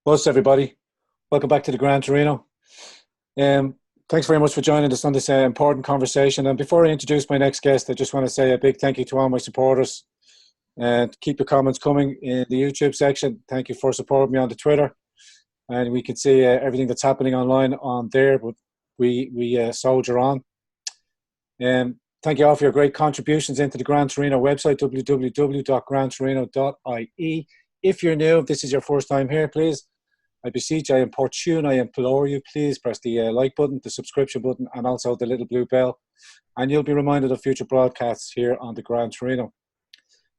What's everybody? Welcome back to the Grand Torino. Thanks very much for joining us on this important conversation. And before I introduce my next guest, I just want to say a big thank you to all my supporters. And keep your comments coming in the YouTube section. Thank you for supporting me on the Twitter. And we can see everything that's happening online on there, but we soldier on. Thank you all for your great contributions into the Grand Torino website, www.grandtorino.ie. If you're new, if this is your first time here, please, I beseech, I importune, I implore you, please press the like button, the subscription button, and also the little blue bell. And you'll be reminded of future broadcasts here on the Grand Torino.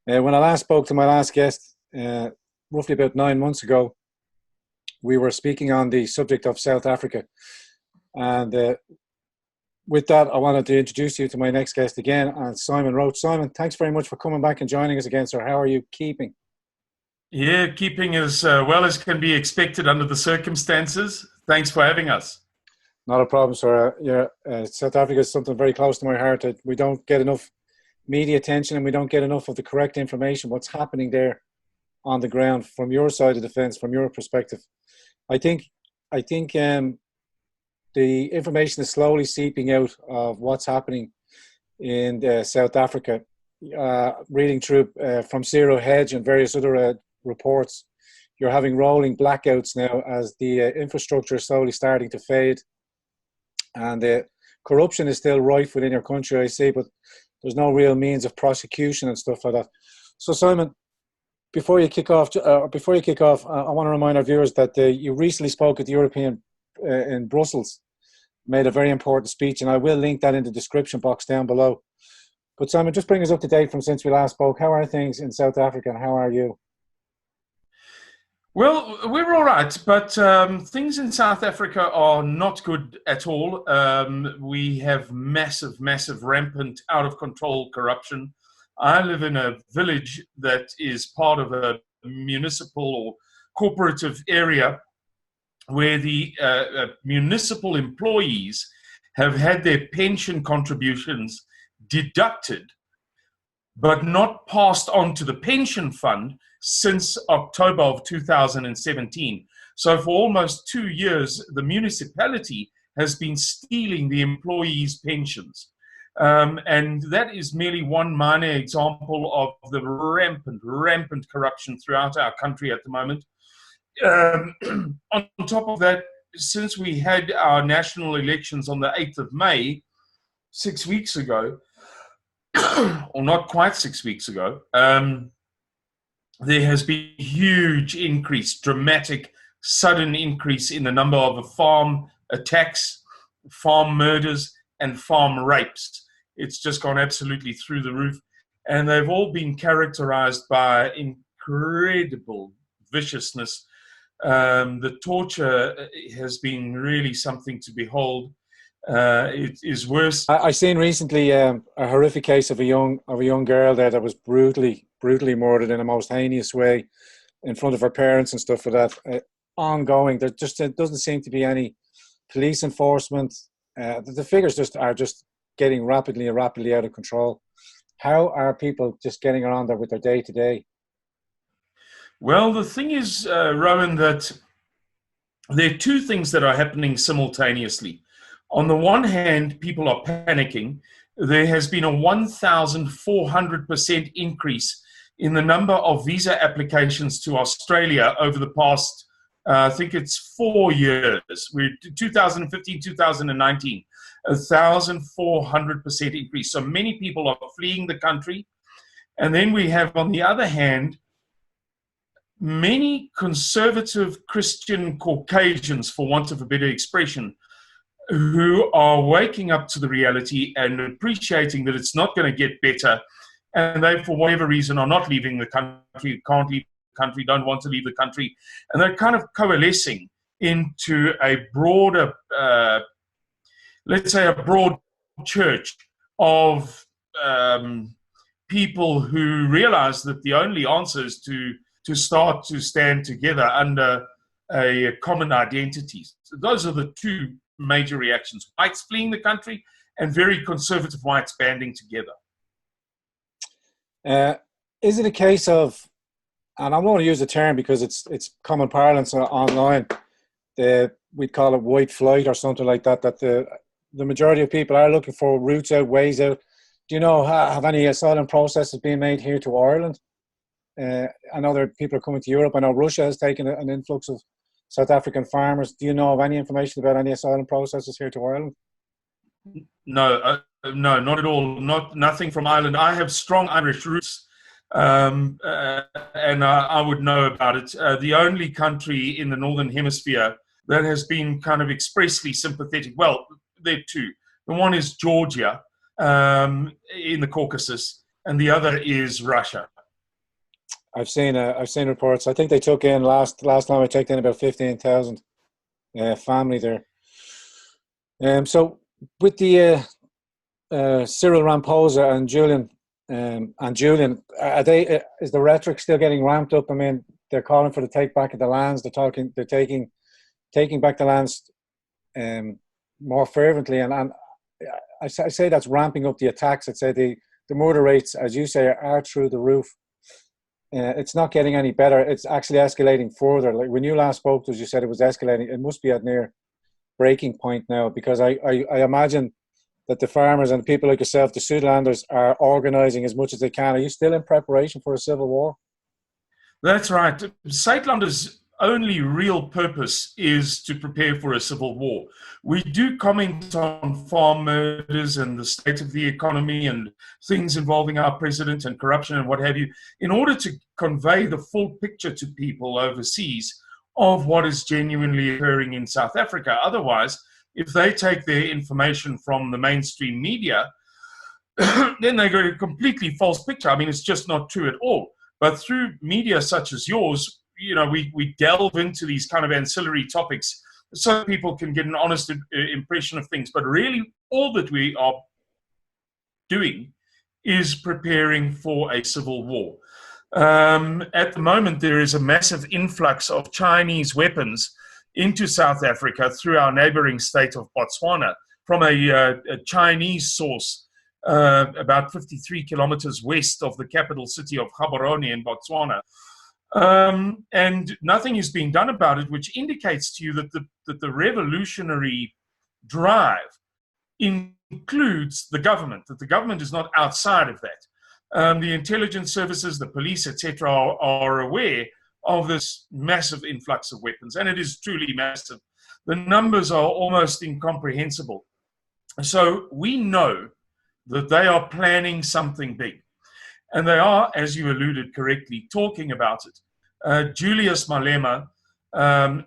When I last spoke to my last guest, roughly about 9 months ago, we were speaking on the subject of South Africa. And with that, I wanted to introduce you to my next guest again, and Simon Roche. Simon, thanks very much for coming back and joining us again, sir. How are you keeping? Yeah, keeping as well as can be expected under the circumstances. Thanks for having us. Not a problem, sir. South Africa is something very close to my heart. We don't get enough media attention, and we don't get enough of the correct information, what's happening there on the ground from your side of the fence, from your perspective. I think the information is slowly seeping out of what's happening in South Africa. Reading through from Zero Hedge and various other reports, you're having rolling blackouts now as the infrastructure is slowly starting to fade, and corruption is still rife within your country, I see, but there's no real means of prosecution and stuff like that. So, Simon, before you kick off, I want to remind our viewers that you recently spoke at the European in Brussels, made a very important speech, and I will link that in the description box down below. But Simon, just bring us up to date from since we last spoke. How are things in South Africa, and how are you? Well, we're all right, but things in South Africa are not good at all. We have massive, rampant, out of control corruption. I live in a village that is part of a municipal or corporative area where the municipal employees have had their pension contributions deducted, but not passed on to the pension fund since October of 2017. So for almost 2 years, the municipality has been stealing the employees' pensions. And that is merely one minor example of the rampant corruption throughout our country at the moment. On top of that, since we had our national elections on the 8th of May, 6 weeks ago, or not quite 6 weeks ago, there has been a huge increase, dramatic, sudden increase in the number of farm attacks, farm murders, and farm rapes. It's just gone absolutely through the roof. And they've all been characterized by incredible viciousness. The torture has been really something to behold. It is worse. I seen recently a horrific case of a young girl there that was brutally murdered in a most heinous way in front of her parents and stuff like that. Ongoing, there just doesn't seem to be any police enforcement. The figures are just getting rapidly out of control. How are people just getting around there with their day to day? Well, the thing is, Rowan, that there are two things that are happening simultaneously. On the one hand, people are panicking. There has been a 1,400% increase in the number of visa applications to Australia over the past, I think it's 4 years. We're 2015, 2019, 1,400% increase. So many people are fleeing the country. And then we have, on the other hand, many conservative Christian Caucasians, for want of a better expression, who are waking up to the reality and appreciating that it's not going to get better, and they, for whatever reason, are not leaving the country, can't leave the country, don't want to leave the country, and they're kind of coalescing into a broader, let's say a broad church of people who realize that the only answer is to start to stand together under a common identity. So those are the two major reactions: whites fleeing the country and very conservative whites banding together. Is it a case of and I'm going to use the term because it's common parlance online. We'd call it white flight or something like that. That the majority of people are looking for routes out, ways out. Do you know, have any asylum processes being made here to Ireland? I know there are people coming to Europe. I know Russia has taken an influx of South African farmers. Do you know of any information about any asylum processes here to Ireland? No, no, not at all. Nothing from Ireland. I have strong Irish roots, and I would know about it. The only country in the Northern Hemisphere that has been kind of expressly sympathetic, well, there are two. The one is Georgia in the Caucasus, and the other is Russia. I've seen reports. I think they took in last time I checked in about 15,000 family there. So with the Cyril Ramaphosa and Julian, are they? Is the rhetoric still getting ramped up? I mean, they're calling for the take back of the lands. They're taking back the lands more fervently, and I say that's ramping up the attacks. I'd say the murder rates, as you say, are through the roof. It's not getting any better. It's actually escalating further. Like when you last spoke to us, you said it was escalating. It must be at near breaking point now, because I imagine that the farmers and people like yourself, the Sudanlanders, are organising as much as they can. Are you still in preparation for a civil war? That's right. Suidlanders' only real purpose is to prepare for a civil war. We do comment on farm murders and the state of the economy and things involving our president and corruption and what have you, in order to convey the full picture to people overseas of what is genuinely occurring in South Africa. Otherwise, if they take their information from the mainstream media, then they get a completely false picture. I mean, it's just not true at all. But through media such as yours, you know, we delve into these kind of ancillary topics so people can get an honest impression of things. But really, all that we are doing is preparing for a civil war. At the moment, there is a massive influx of Chinese weapons into South Africa through our neighboring state of Botswana from a Chinese source about 53 kilometers west of the capital city of Gaborone in Botswana. And nothing is being done about it, which indicates to you that the revolutionary drive includes the government, that the government is not outside of that. The intelligence services, the police, etc., are aware of this massive influx of weapons, and it is truly massive. The numbers are almost incomprehensible. So we know that they are planning something big. And they are, as you alluded correctly, talking about it. Julius Malema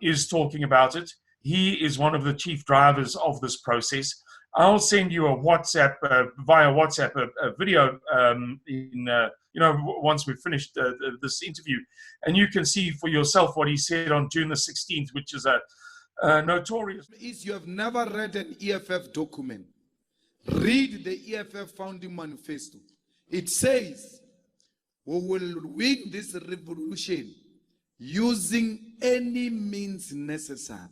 is talking about it. He is one of the chief drivers of this process. I'll send you a WhatsApp, via WhatsApp, a video once we've finished this interview. And you can see for yourself what he said on June the 16th, which is a notorious... You have never read an EFF document. Read the EFF founding manifesto. It says, we will win this revolution using any means necessary.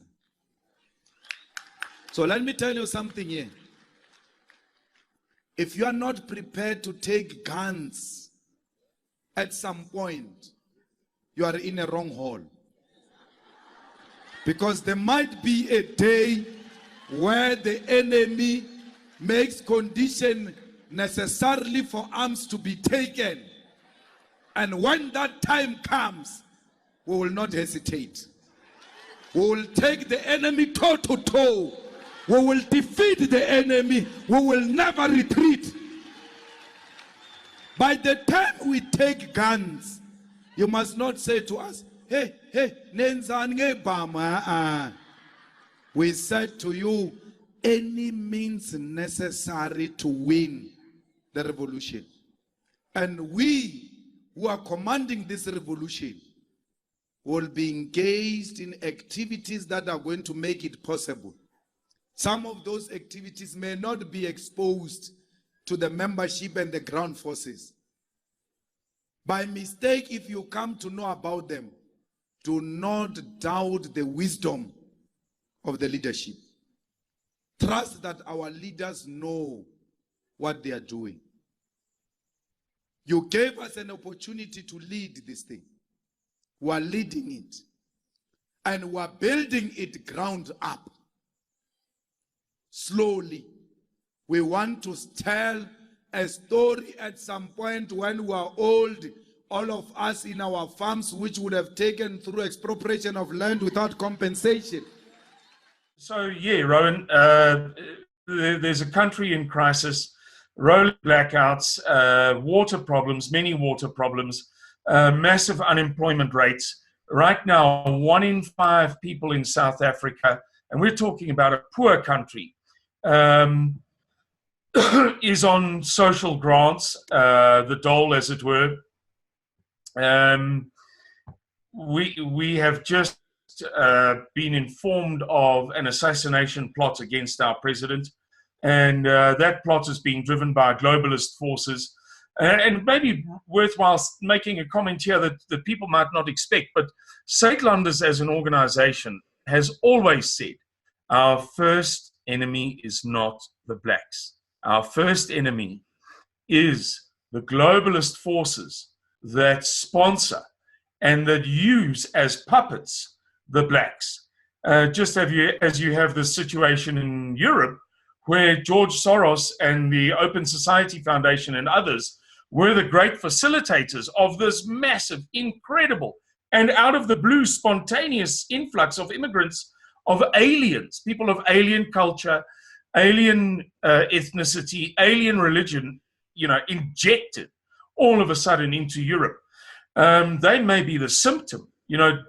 So let me tell you something here. If you are not prepared to take guns at some point, you are in a wrong hole. Because there might be a day where the enemy makes condition necessarily for arms to be taken. And when that time comes, we will not hesitate. We will take the enemy toe to toe. We will defeat the enemy. We will never retreat. By the time we take guns, you must not say to us, hey, nenzange bama. We said to you, any means necessary to win the revolution. And we who are commanding this revolution will be engaged in activities that are going to make it possible. Some of those activities may not be exposed to the membership and the ground forces. By mistake, if you come to know about them, do not doubt the wisdom of the leadership. Trust that our leaders know what they are doing. You gave us an opportunity to lead this thing. who are leading it. And we are building it ground up. Slowly. We want to tell a story at some point when we are old, all of us in our farms, which would have taken through expropriation of land without compensation. So, yeah, Rowan, there's a country in crisis, rolling blackouts, water problems, many water problems, massive unemployment rates. Right now, 1 in 5 people in South Africa, and we're talking about a poor country, is on social grants, the dole, as it were. We have just been informed of an assassination plot against our president, and that plot is being driven by globalist forces. And maybe worthwhile making a comment here that people might not expect, but Sakelanders as an organization has always said, our first enemy is not the blacks. Our first enemy is the globalist forces that sponsor and that use as puppets the blacks. Just as you have the situation in Europe, where George Soros and the Open Society Foundation and others were the great facilitators of this massive, incredible, and out of the blue, spontaneous influx of immigrants, of aliens, people of alien culture, alien ethnicity, alien religion, injected all of a sudden into Europe. They may be the symptom,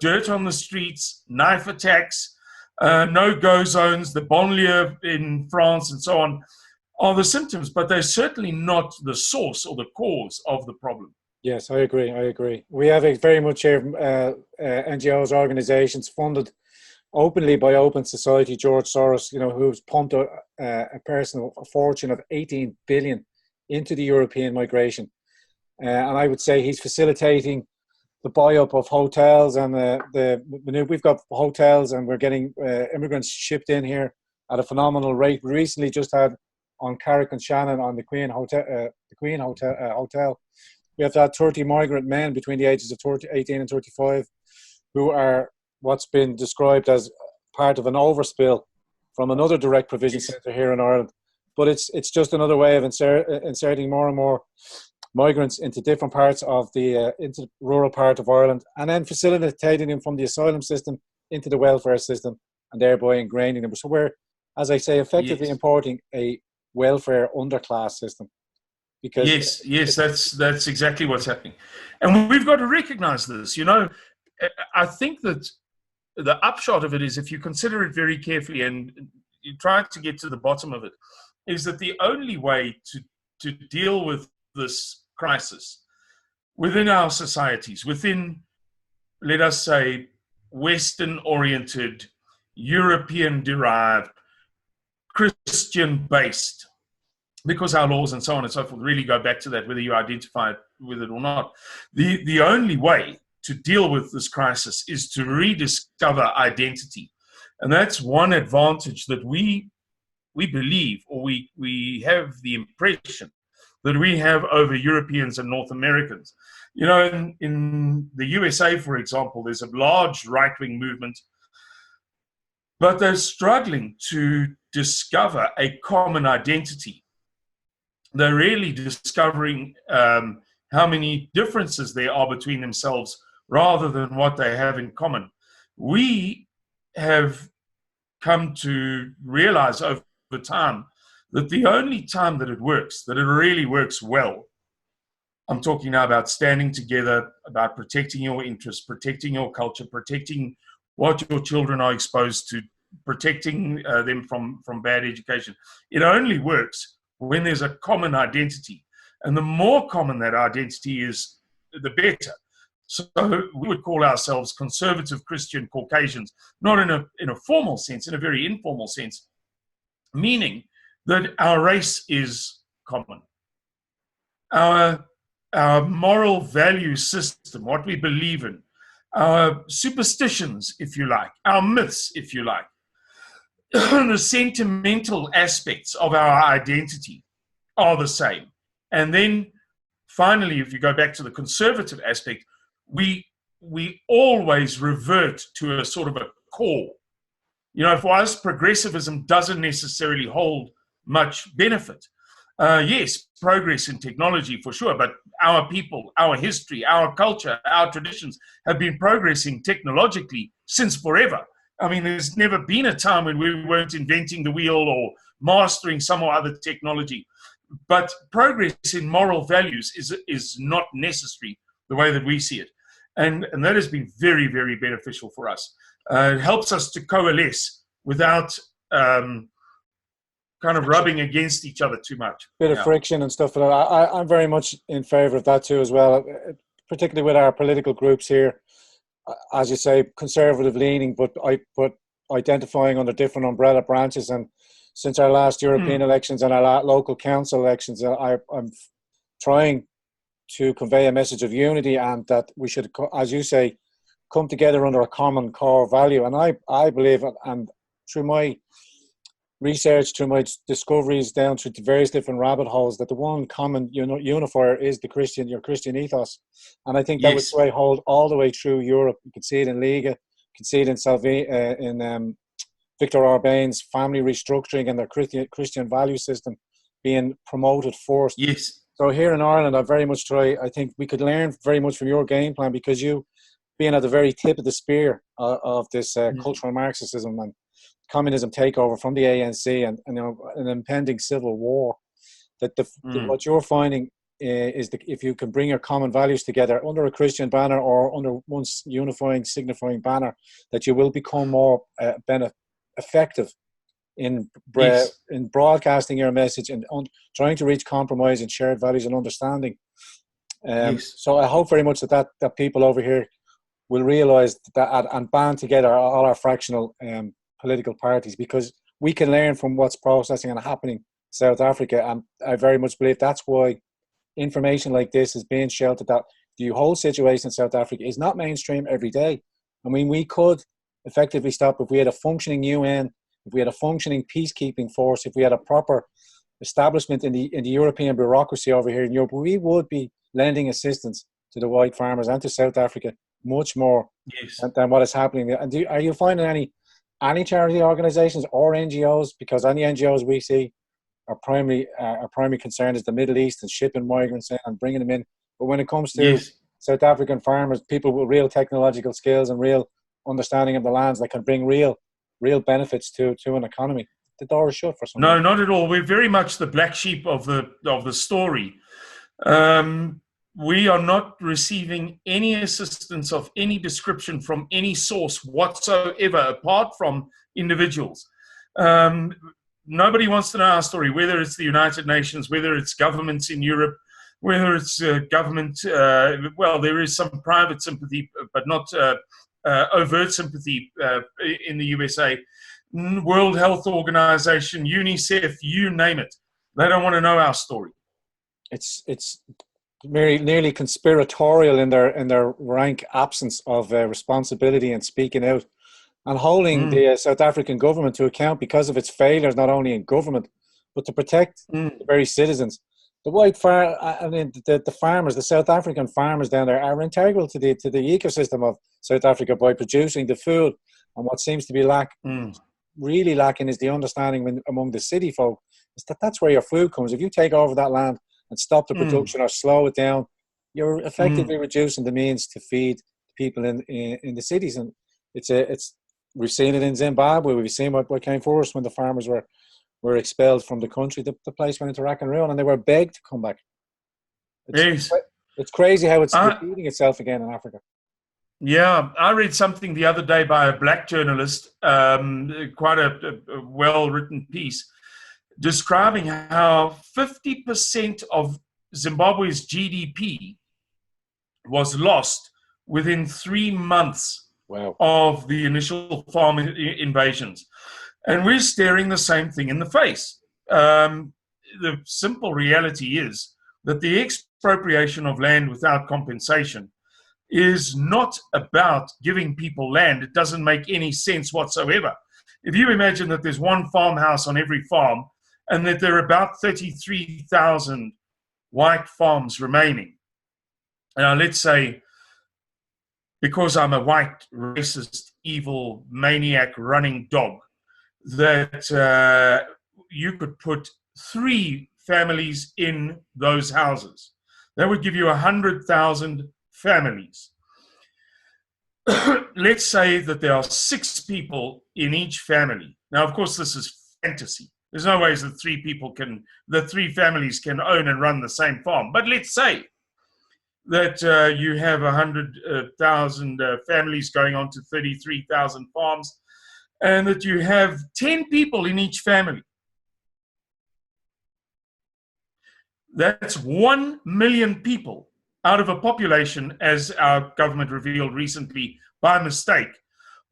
dirt on the streets, knife attacks, no-go zones, the banlieue in France and so on are the symptoms, but they're certainly not the source or the cause of the problem. Yes, I agree. We have a very much here, NGOs, organizations funded openly by Open Society, George Soros, who's pumped a personal fortune of 18 billion into the European migration. And I would say he's facilitating the buy-up of hotels, and we've got hotels and we're getting immigrants shipped in here at a phenomenal rate. We recently just had on Carrick and Shannon on the Queen Hotel, we have had 30 migrant men between the ages of 18 and 35 who are what's been described as part of an overspill from another direct provision centre here in Ireland. But it's just another way of inserting more and more migrants into different parts of into the rural part of Ireland, and then facilitating them from the asylum system into the welfare system, and thereby ingraining them. So we're, as I say, effectively importing a welfare underclass system. Because yes, that's exactly what's happening, and we've got to recognise this. I think that the upshot of it is, if you consider it very carefully and you try to get to the bottom of it, is that the only way to deal with this crisis within our societies, within, let us say, Western-oriented, European-derived, Christian-based, because our laws and so on and so forth really go back to that, whether you identify with it or not. The only way to deal with this crisis is to rediscover identity. And that's one advantage that we believe, or we have the impression that we have over Europeans and North Americans. In the USA, for example, there's a large right-wing movement, but they're struggling to discover a common identity. They're really discovering how many differences there are between themselves rather than what they have in common. We have come to realize over time that the only time that it works, that it really works well, I'm talking now about standing together, about protecting your interests, protecting your culture, protecting what your children are exposed to, protecting them from bad education. It only works when there's a common identity. And the more common that identity is, the better. So we would call ourselves conservative Christian Caucasians, not in a formal sense, in a very informal sense, meaning that our race is common. Our moral value system, what we believe in, our superstitions, if you like, our myths, if you like, the sentimental aspects of our identity are the same. And then finally, if you go back to the conservative aspect, we we always revert to a sort of a core. You know, for us, progressivism doesn't necessarily hold much benefit. Yes, progress in technology for sure, but our people, our history, our culture, our traditions have been progressing technologically since forever. I mean, there's never been a time when we weren't inventing the wheel or mastering some or other technology. But progress in moral values is not necessary the way that we see it. And that has been very, very beneficial for us. It helps us to coalesce without kind of rubbing against each other too much. Bit of friction and stuff like that. I'm very much in favour of that too as well, particularly with our political groups here. As you say, conservative leaning, but identifying under different umbrella branches. And since our last European elections and our local council elections, I'm trying to convey a message of unity, and that we should, as you say, come together under a common core value. And I believe, and through my research, through my discoveries down through the various different rabbit holes, that the one common unifier is your Christian ethos. And I think that would hold all the way through Europe. You can see it in Liga, you can see it in Viktor Orban's family restructuring and their Christian value system being promoted first. Yes. So here in Ireland, I think we could learn very much from your game plan, because you, being at the very tip of the spear of this cultural Marxism and communism takeover from the ANC and an impending civil war, that what you're finding is that if you can bring your common values together under a Christian banner or under one unifying, signifying banner, that you will become more effective in broadcasting your message and trying to reach compromise and shared values and understanding. So I hope very much that people over here will realise that and band together all our fractional political parties, because we can learn from what's processing and happening in South Africa. And I very much believe that's why information like this is being sheltered, that the whole situation in South Africa is not mainstream every day. I mean, we could effectively stop if we had a functioning UN, if we had a functioning peacekeeping force, if we had a proper establishment in the European bureaucracy over here in Europe. We would be lending assistance to the white farmers and to South Africa much more than what is happening. And are you finding any charity organisations or NGOs? Because any NGOs we see, our primary concern is the Middle East and shipping migrants in and bringing them in. But when it comes to South African farmers, people with real technological skills and real understanding of the lands that can bring real benefits to an economy, the door is shut for some. No, not at all. We're very much the black sheep of the story. We are not receiving any assistance of any description from any source whatsoever, apart from individuals. Nobody wants to know our story, whether it's the United Nations, whether it's governments in Europe, whether it's government. Well, there is some private sympathy, but not overt sympathy in the USA. World Health Organization, UNICEF, you name it. They don't want to know our story. It's nearly conspiratorial in their rank absence of responsibility and speaking out and holding the South African government to account because of its failures, not only in government, but to protect the very citizens. The the farmers, the South African farmers down there are integral to the ecosystem of South Africa by producing the food. And what seems to be really lacking is the understanding among the city folk is that's where your food comes. If you take over that land and stop the production or slow it down, you're effectively reducing the means to feed people in the cities. And we've seen it in Zimbabwe. We've seen what came first when the farmers were expelled from the country. The place went into rack and ruin, and they were begged to come back. It's crazy how it's repeating itself again in Africa. Yeah, I read something the other day by a black journalist, quite a well-written piece, describing how 50% of Zimbabwe's GDP was lost within 3 months of the initial farm invasions. And we're staring the same thing in the face. The simple reality is that the expropriation of land without compensation is not about giving people land. It doesn't make any sense whatsoever. If you imagine that there's one farmhouse on every farm and that there are about 33,000 white farms remaining. Now, let's say because I'm a white, racist, evil, maniac running dog, that you could put 3 families in those houses. That would give you 100,000 families. Let's say that there are 6 people in each family. Now, of course, this is fantasy. There's no ways that 3 families can own and run the same farm. But let's say that you have 100,000 families going on to 33,000 farms, and that you have 10 people in each family. That's 1 million people out of a population, as our government revealed recently by mistake,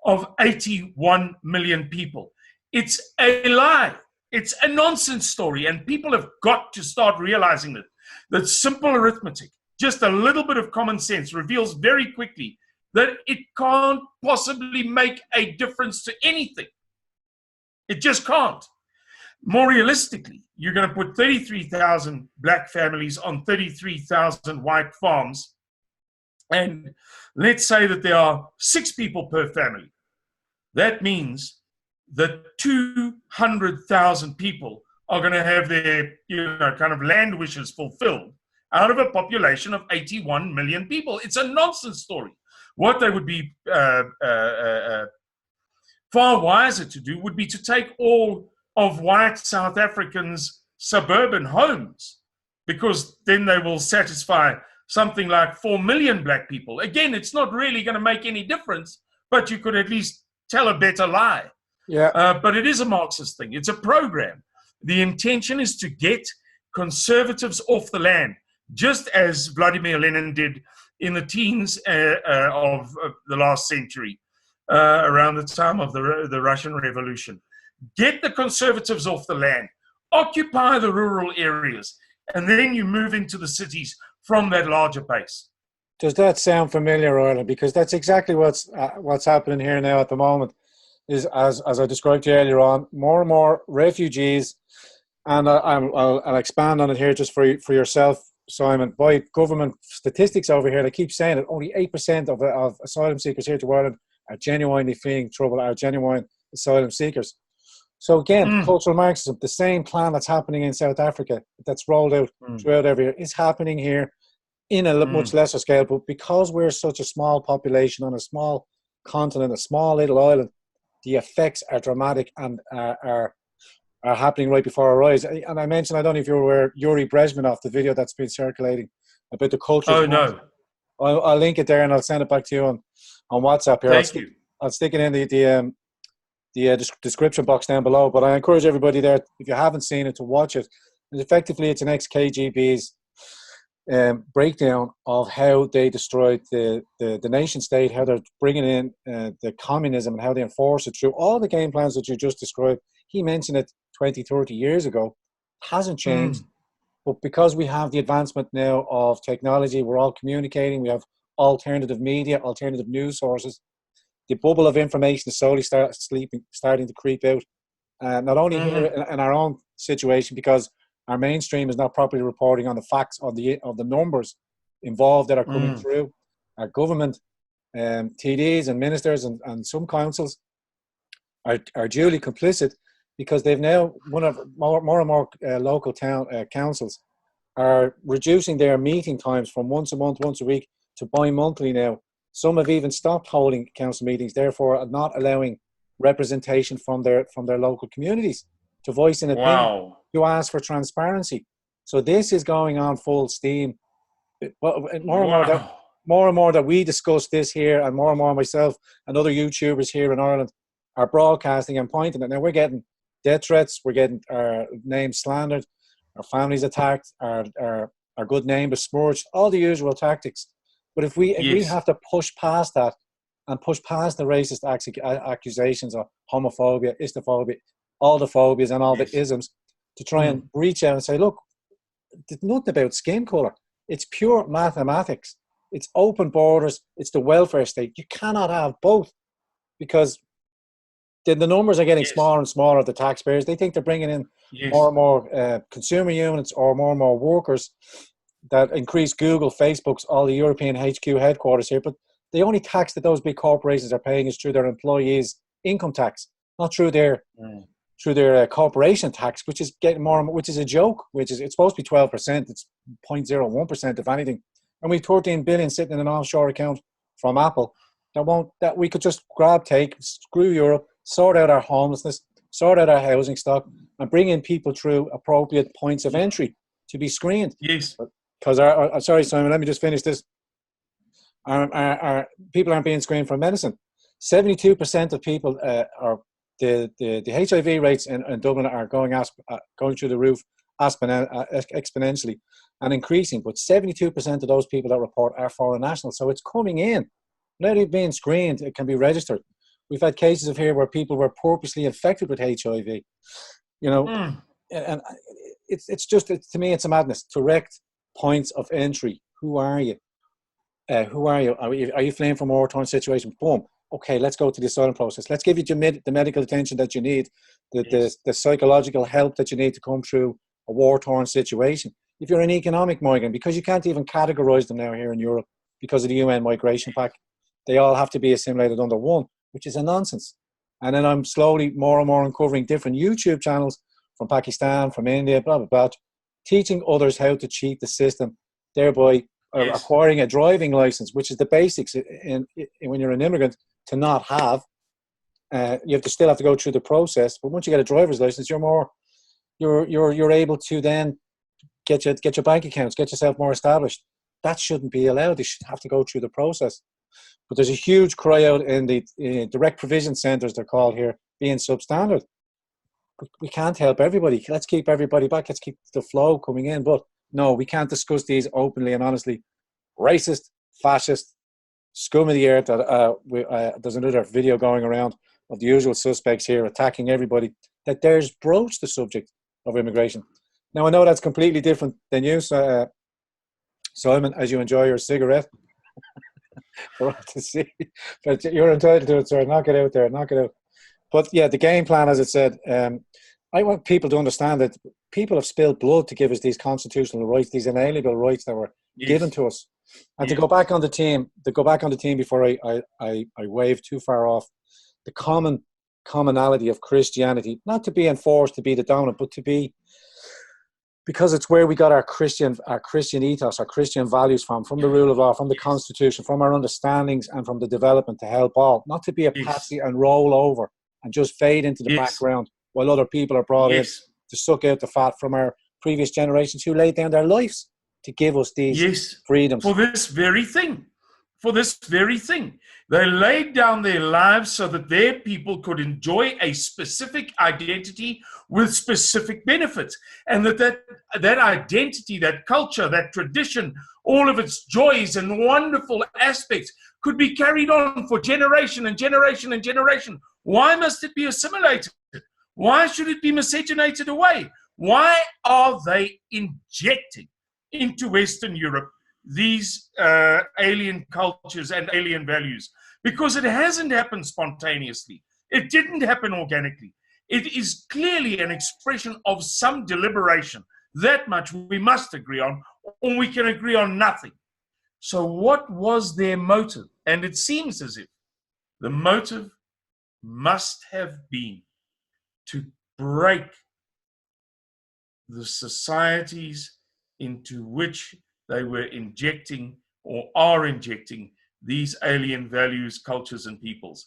of 81 million people. It's a lie. It's a nonsense story, and people have got to start realizing that simple arithmetic, just a little bit of common sense, reveals very quickly that it can't possibly make a difference to anything. It just can't. More realistically, you're going to put 33,000 black families on 33,000 white farms, and let's say that there are 6 people per family. That means that 200,000 people are going to have their, kind of land wishes fulfilled out of a population of 81 million people. It's a nonsense story. What they would be far wiser to do would be to take all of white South Africans' suburban homes, because then they will satisfy something like 4 million black people. Again, it's not really going to make any difference, but you could at least tell a better lie. Yeah. But it is a Marxist thing. It's a program. The intention is to get conservatives off the land, just as Vladimir Lenin did in the teens of the last century, around the time of the Russian Revolution. Get the conservatives off the land, occupy the rural areas, and then you move into the cities from that larger base. Does that sound familiar, Ireland? Because that's exactly what's happening here now at the moment. Is as I described to you earlier on, more and more refugees, and I'll expand on it here just for yourself, Simon. By government statistics over here, they keep saying that only 8% of asylum seekers here to Ireland are genuinely fleeing trouble, are genuine asylum seekers. So again, cultural Marxism, the same plan that's happening in South Africa, that's rolled out throughout every year, is happening here in a much lesser scale. But because we're such a small population on a small continent, a small little island, the effects are dramatic and are happening right before our eyes. And I mentioned, I don't know if you're aware, Yuri Brezhnev, the video that's been circulating about the culture. Oh, no. I'll link it there and I'll send it back to you on WhatsApp here. Thank you. I'll stick it in the description box down below. But I encourage everybody there, if you haven't seen it, to watch it. And effectively, it's an ex-KGB's breakdown of how they destroyed the nation state, how they're bringing in the communism and how they enforce it through all the game plans that you just described. He mentioned it 20, 30 years ago. It hasn't changed. But because we have the advancement now of technology, we're all communicating, we have alternative media, alternative news sources. The bubble of information is slowly starting to creep out. Not only here in our own situation, because our mainstream is not properly reporting on the facts of the numbers involved that are coming through. Our government, TDs and ministers and some councils are duly complicit, because they've now, more and more local town councils are reducing their meeting times from once a month, once a week, to bi-monthly now. Some have even stopped holding council meetings, therefore not allowing representation from their local communities to voice an opinion, to ask for transparency. So this is going on full steam. More and more that we discuss this here, and more myself and other YouTubers here in Ireland are broadcasting and pointing it. Now we're getting death threats, we're getting our names slandered, our families attacked, our good name besmirched, all the usual tactics. But if we have to push past that and push past the racist accusations of homophobia, islamophobia, all the phobias and all the isms, to try and reach out and say, look, it's nothing about skin colour. It's pure mathematics. It's open borders. It's the welfare state. You cannot have both, because the numbers are getting smaller and smaller of the taxpayers. They think they're bringing in more and more consumer units or more workers that increase Google, Facebook's, all the European HQ headquarters here. But The only tax that those big corporations are paying is through their employees' income tax, not through their corporation tax, which is getting more, which is a joke. It's supposed to be 12%. It's 0.01% if anything, and we've 13 billion sitting in an offshore account from Apple that we could just take, screw Europe, sort out our homelessness, sort out our housing stock, and bring in people through appropriate points of entry to be screened. Yes. Because sorry, Simon, let me just finish this. Our people aren't being screened for medicine. 72% of people are the HIV rates in Dublin are going through the roof exponentially and increasing. But 72% of those people that report are foreign nationals. So it's coming in. Not even being screened, it can be registered. We've had cases of here where people were purposely infected with HIV. You know, and to me, it's a madness. Direct points of entry. Who are you? Who are you? Are you fleeing from a war-torn situation? Boom. Okay, let's go to the asylum process. Let's give you the medical attention that you need, the psychological help that you need to come through a war-torn situation. If you're an economic migrant, because you can't even categorize them now here in Europe because of the UN Migration Pact, they all have to be assimilated under one, which is a nonsense. And then I'm slowly more and more uncovering different YouTube channels from Pakistan, from India, blah, blah, blah, teaching others how to cheat the system, thereby acquiring a driving license, which is the basics when you're an immigrant to not have. You still have to go through the process, but once you get a driver's license, you're able to then get your bank accounts, get yourself more established. That shouldn't be allowed. They should have to go through the process. But there's a huge cry out in the direct provision centres, they're called here, being substandard. We can't help everybody. Let's keep everybody back. Let's keep the flow coming in. But no, we can't discuss these openly and honestly. Racist, fascist, scum of the earth. There's another video going around of the usual suspects here attacking everybody that dares broach the subject of immigration. Now, I know that's completely different than you, Simon, as you enjoy your cigarette. For us to see, but you're entitled to it, sir. Knock it out there, knock it out. But yeah, the game plan, as I said, I want people to understand that people have spilled blood to give us these constitutional rights, these inalienable rights that were given to us. And to go back on the team, before I wave too far off, the commonality of Christianity, not to be enforced to be the dominant, but to be, because it's where we got our Christian ethos, our Christian values from the rule of law, from the Constitution, from our understandings, and from the development to help all. Not to be a patsy and roll over and just fade into the background while other people are brought in to suck out the fat from our previous generations who laid down their lives to give us these freedoms. For this very thing. They laid down their lives so that their people could enjoy a specific identity with specific benefits. And that identity, that culture, that tradition, all of its joys and wonderful aspects could be carried on for generation and generation and generation. Why must it be assimilated? Why should it be miscegenated away? Why are they injecting into Western Europe these alien cultures and alien values? Because it hasn't happened spontaneously. It didn't happen organically. It is clearly an expression of some deliberation. That much we must agree on, or we can agree on nothing. So what was their motive? And it seems as if the motive must have been to break the societies into which they were injecting or are injecting these alien values, cultures, and peoples.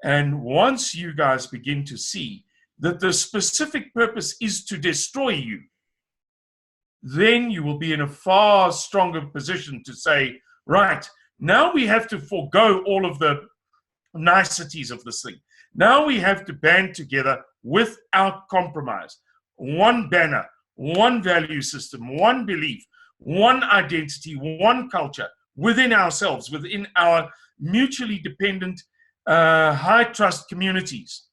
And once you guys begin to see that the specific purpose is to destroy you, then you will be in a far stronger position to say, right, now we have to forego all of the niceties of this thing. Now we have to band together without compromise. One banner, one value system, one belief, one identity, one culture within ourselves, within our mutually dependent, high trust communities.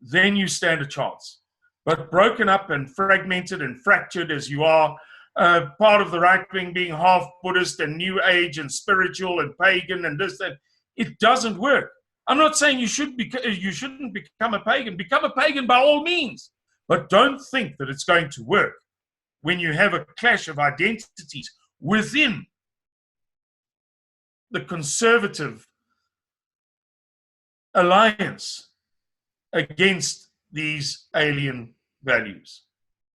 Then you stand a chance. But broken up and fragmented and fractured as you are, part of the right wing being half Buddhist and New Age and spiritual and pagan and this, that, it doesn't work. I'm not saying you shouldn't become a pagan. Become a pagan by all means. But don't think that it's going to work when you have a clash of identities within the conservative alliance against these alien values.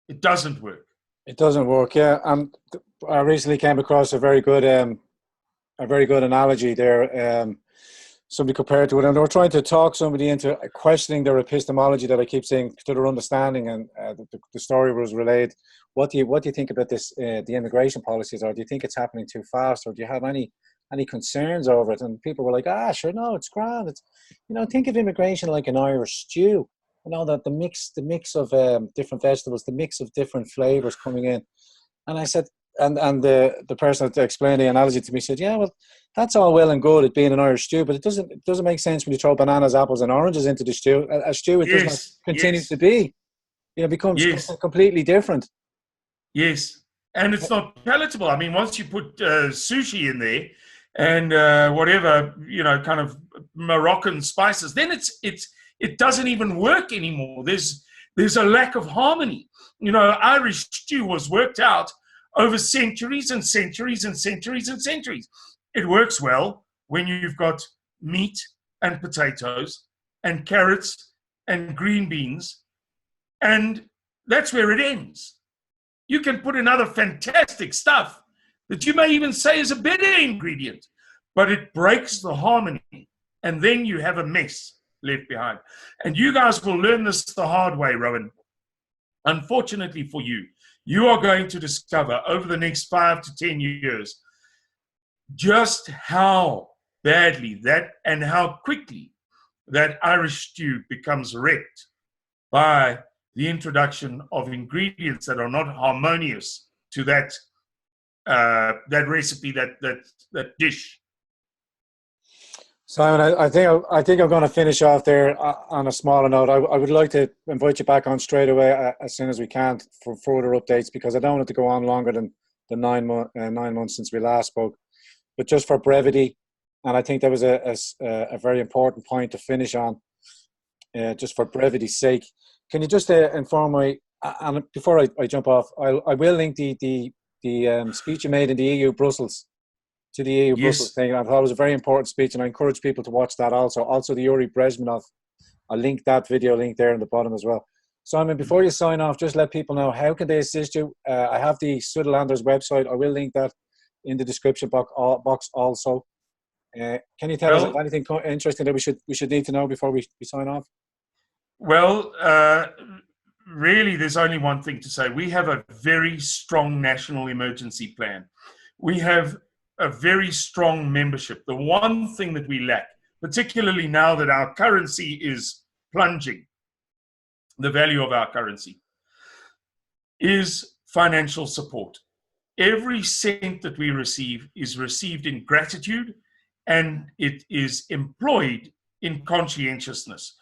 It doesn't work. It doesn't work, yeah. And I recently came across a very good analogy there. Somebody compared to it, and they were trying to talk somebody into questioning their epistemology that I keep saying to their understanding. And the story was relayed. What do you think about this? The immigration policies, or do you think it's happening too fast, or do you have any concerns over it? And people were like, sure, no, it's grand. It's, think of immigration like an Irish stew. That the mix of different vegetables, the mix of different flavors coming in. And I said, and the person that explained the analogy to me said, yeah, well, that's all well and good, it being an Irish stew, but it doesn't make sense when you throw bananas, apples, and oranges into the stew. A stew, it does not continue to be. It becomes something completely different. Yes, and it's not palatable. I mean, once you put sushi in there and whatever, kind of Moroccan spices, then it doesn't even work anymore. There's a lack of harmony. Irish stew was worked out over centuries and centuries and centuries and centuries. It works well when you've got meat and potatoes and carrots and green beans, and that's where it ends. You can put in other fantastic stuff that you may even say is a better ingredient, but it breaks the harmony, and then you have a mess left behind. And you guys will learn this the hard way, Rowan. Unfortunately for you, you are going to discover over the next 5 to 10 years just how badly that and how quickly that Irish stew becomes wrecked by the introduction of ingredients that are not harmonious to that recipe, that dish. Simon, I think I'm going to finish off there on a smaller note. I would like to invite you back on straight away as soon as we can for further updates, because I don't want it to go on longer than the 9 months since we last spoke. But just for brevity, and I think that was a very important point to finish on, just for brevity's sake. Can you just inform me, and before I jump off, I will link the speech you made in the EU Brussels to the EU Brussels thing. I thought it was a very important speech, and I encourage people to watch that also. Also, the Yuri Brezhnev, I'll link that video link there in the bottom as well. Simon, before you sign off, just let people know how can they assist you. I have the Sutherlanders website. I will link that in the description box also. Can you tell us anything interesting that we should need to know before we sign off? Well, really, there's only one thing to say. We have a very strong national emergency plan. We have a very strong membership. The one thing that we lack, particularly now that our currency is plunging, the value of our currency, is financial support. Every cent that we receive is received in gratitude, and it is employed in conscientiousness.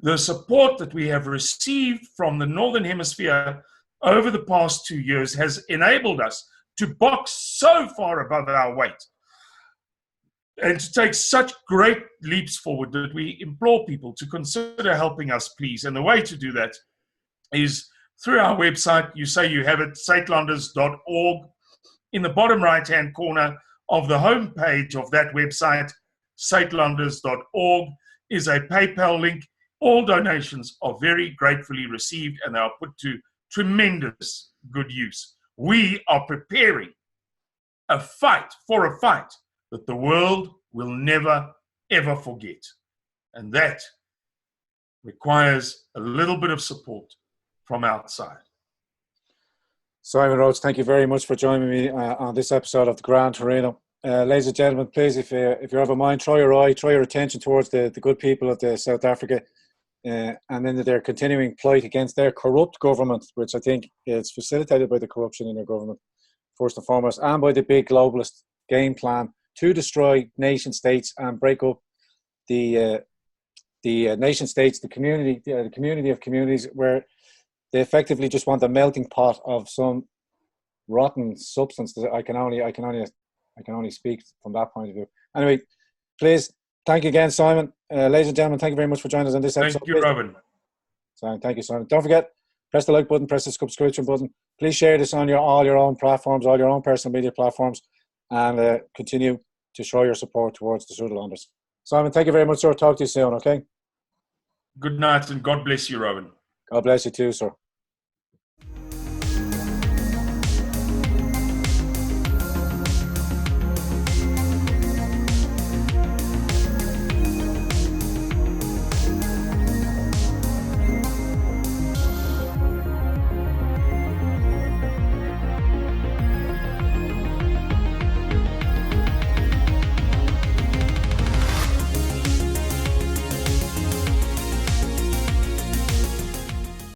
The support that we have received from the Northern Hemisphere over the past 2 years has enabled us to box so far above our weight and to take such great leaps forward that we implore people to consider helping us, please. And the way to do that is through our website. You say you have it, Saitlanders.org. In the bottom right-hand corner of the homepage of that website, Saitlanders.org, is a PayPal link. All donations are very gratefully received, and they are put to tremendous good use. We are preparing a fight that the world will never, ever forget. And that requires a little bit of support from outside. Simon Roche, thank you very much for joining me on this episode of the Grand Torino. Ladies and gentlemen, please, if you have a mind, try your attention towards the good people of the South Africa, and then their continuing plight against their corrupt government, which I think is facilitated by the corruption in their government, first and foremost, and by the big globalist game plan to destroy nation states and break up the nation states, the community of communities, where they effectively just want a melting pot of some rotten substance. I can only speak from that point of view. Anyway, please, thank you again, Simon. Ladies and gentlemen, thank you very much for joining us on this episode. Thank you, Robin. Thank you, Simon. Don't forget, press the like button, press the subscription button. Please share this on all your own platforms, all your own personal media platforms, and continue to show your support towards the Suderlanders. Simon, thank you very much, sir. Talk to you soon, okay? Good night and God bless you, Robin. God bless you too, sir.